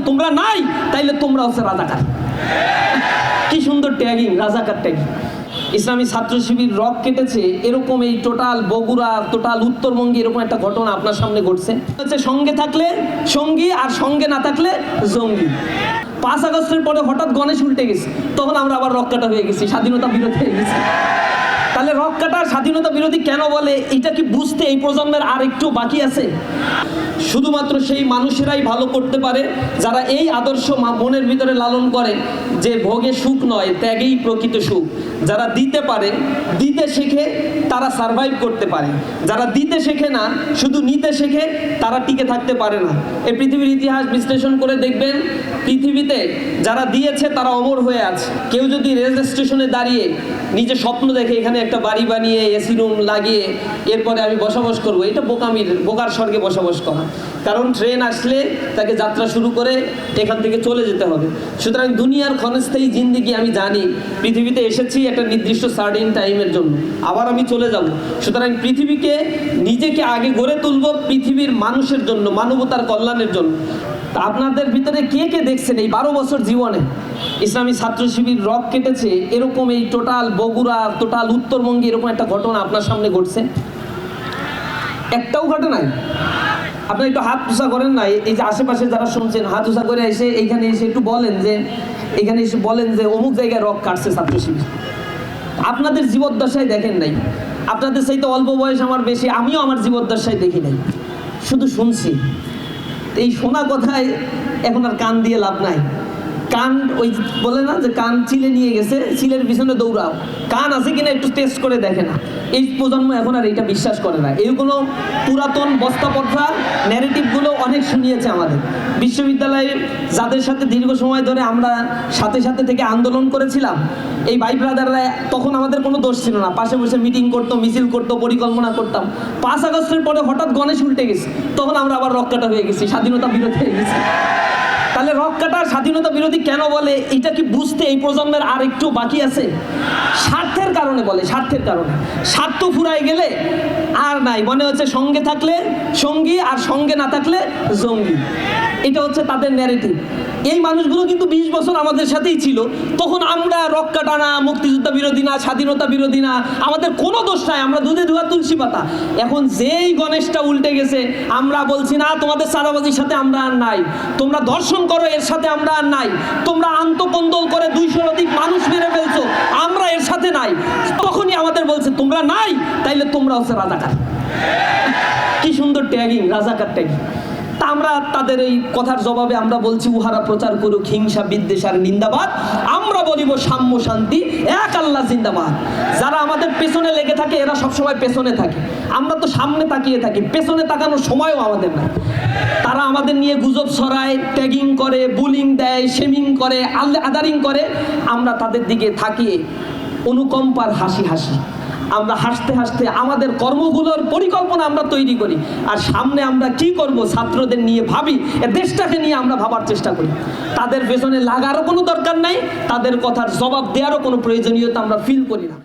তোমরা নাই তাইলে তোমরা হচ্ছে রাজাকার। কি সুন্দর ট্যাগিং, রাজাকার ট্যাগিং। ইসলামী ছাত্র শিবির রক কেটেছে এরকম এই টোটাল বগুড়া, টোটাল উত্তরবঙ্গে এরকম একটা ঘটনা আপনার সামনে ঘটছে। হচ্ছে সঙ্গে থাকলে সঙ্গী আর সঙ্গে না থাকলে জঙ্গি। 5 আগস্টের পরে হঠাৎ গণেশ উল্টে গেছে, তখন আমরা আবার রক কাটা হয়ে গেছি, স্বাধীনতা বিরোধী হয়ে গেছি। তাহলে রক কাটা স্বাধীনতা বিরোধী কেন বলে, এটা কি বুঝতে এই প্রজন্মের আর একটু বাকি আছে? শুধুমাত্র সেই মানুষেরাই ভালো করতে পারে যারা এই আদর্শ মনের ভিতরে লালন করে যে ভোগে সুখ নয়, ত্যাগেই প্রকৃত সুখ। যারা দিতে পারে, দিতে শেখে, তারা সারভাইভ করতে পারে। যারা দিতে শেখে না, শুধু নিতে শেখে, তারা টিকে থাকতে পারে না। এই পৃথিবীর ইতিহাস বিশ্লেষণ করে দেখবেন, পৃথিবীতে যারা দিয়েছে তারা অমর হয়ে আছে। কেউ যদি রেল স্টেশনে দাঁড়িয়ে নিজে স্বপ্ন দেখে এখানে একটা বাড়ি বানিয়ে এসি রুম লাগিয়ে এরপরে আমি বসবাস করবো, এটা বোকার স্বর্গে বসবাস করা। কারণ ট্রেন আসলে তাকে যাত্রা শুরু করে এখান থেকে চলে যেতে হবে। সুতরাং দুনিয়ার ক্ষণস্থায়ী জিন্দেগি আমি জানি, পৃথিবীতে এসেছি একটা নির্দিষ্ট সার্টেন টাইমের জন্য, আবার আমি চলে যাব। সুতরাং পৃথিবীকে নিজেকে আগে গড়ে তুলবো পৃথিবীর মানুষের জন্য, মানবতার কল্যাণের জন্য। আপনাদের ভিতরে কে কে দেখছেন এই 12 বছর জীবনে ইসলামী ছাত্র শিবির রক কেটেছে এরকম এই টোটাল বগুড়া, টোটাল উত্তরবঙ্গে এরকম একটা ঘটনা আপনার সামনে ঘটছে? একটাও ঘটে নাই? আপনারা একটু হাত উঁচা করেন না, এই যে আশেপাশে যারা শুনছেন হাত উঁচা করে এসে এইখানে এসে একটু বলেন যে, এখানে এসে বলেন যে অমুক জায়গায় রক কাটছে ছাত্র শিবির। আপনাদের জীবদ্দশায় দেখেন নাই, আপনাদের চাইতে অল্প বয়স আমার বেশি, আমিও আমার জীবদ্দশায় দেখি নাই, শুধু শুনছি। এই শোনা কথায় এখন আর কান দিয়ে লাভ নাই। কান ওই বলে না যে কান চিলে নিয়ে গেছে, চিলের পিছনে দৌড়াও, কান আছে কিনা একটু টেস্ট করে দেখে না। এই প্রজন্ম এখন আর এটা বিশ্বাস করে না। এইগুলো পুরাতন বস্তাপত্রা ন্যারেটিভগুলো অনেক শুনিয়েছে আমাদের। বিশ্ববিদ্যালয়ে যাদের সাথে দীর্ঘ সময় ধরে আমরা সাথে সাথে থেকে আন্দোলন করেছিলাম, এই ভাই ব্রাদাররা, তখন আমাদের কোনো দোষ ছিল না। পাশে বসে মিটিং করতো, মিছিল করতো, পরিকল্পনা করতাম। 5 আগস্টের পরে হঠাৎ গণেশ উল্টে গেছে, তখন আমরা আবার রক কাটা হয়ে গেছি, স্বাধীনতা বিরোধী হয়ে গেছি। তাহলে রক কাটা স্বাধীনতা বিরোধী কেন বলে, এটা কি বুঝতে এই প্রজন্মের আর একটু বাকি আছে? স্বার্থের কারণে বলে, স্বার্থের কারণে। স্বার্থ ফুরাই গেলে আর নাই, মনে হচ্ছে সঙ্গে থাকলে সঙ্গী আর সঙ্গে না থাকলে জঙ্গি। এটা হচ্ছে তাদের ন্যারেটিভ। এই মানুষগুলো কিন্তু 20 বছর আমাদের সাথেই ছিল, তখন আমরা রক কাটা না, মুক্তিযুদ্ধ বিরোধী না, স্বাধীনতা বিরোধী না, আমাদের কোনো দোষ নাই, আমরা দুধে ধোয়া তুলসী পাতা। এখন যেই গণেশটা উল্টে গেছে, আমরা বলছি না তোমাদের চাঁদাবাজির সাথে আমরা আর নাই, তোমরা ধর্ষণ করো এর সাথে আমরা আর নাই, তোমরা আন্তঃকন্দল করে 200-র অধিক মানুষ মেরে ফেলছো, আমরা এর সাথে নাই। তখনই আমাদের বলছে তোমরা নাই তাইলে তোমরা হচ্ছে রাজাকার। কি সুন্দর ট্যাগিং, রাজাকার ট্যাগিং। তা আমরা তাদের এই কথার জবাবে আমরা বলছি, উহারা প্রচার করুক হিংসা বিদ্বেষ আর নিন্দাবাদ, আমরা বলিব সাম্য শান্তি, এক আল্লাহ জিন্দাবাদ। যারা আমাদের পেছনে লেগে থাকে এরা সবসময় পেছনে থাকে, আমরা তো সামনে তাকিয়ে থাকি, পেছনে তাকানোর সময়ও আমাদের নাই। তারা আমাদের নিয়ে গুজব ছড়ায়, ট্যাগিং করে, বুলিং দেয়, শেমিং করে, আদারিং করে, আমরা তাদের দিকে থাকিয়ে অনুকম্পার হাসি হাসি, আমরা হাসতে হাসতে আমাদের কর্মগুলোর পরিকল্পনা আমরা তৈরি করি। আর সামনে আমরা কি করব ছাত্রদের নিয়ে ভাবি, দেশটাকে নিয়ে আমরা ভাবার চেষ্টা করি। তাদের পেছনে লাগারও কোনো দরকার নাই, তাদের কথার জবাব দেওয়ারও কোনো প্রয়োজনীয়তা আমরা ফিল করি না।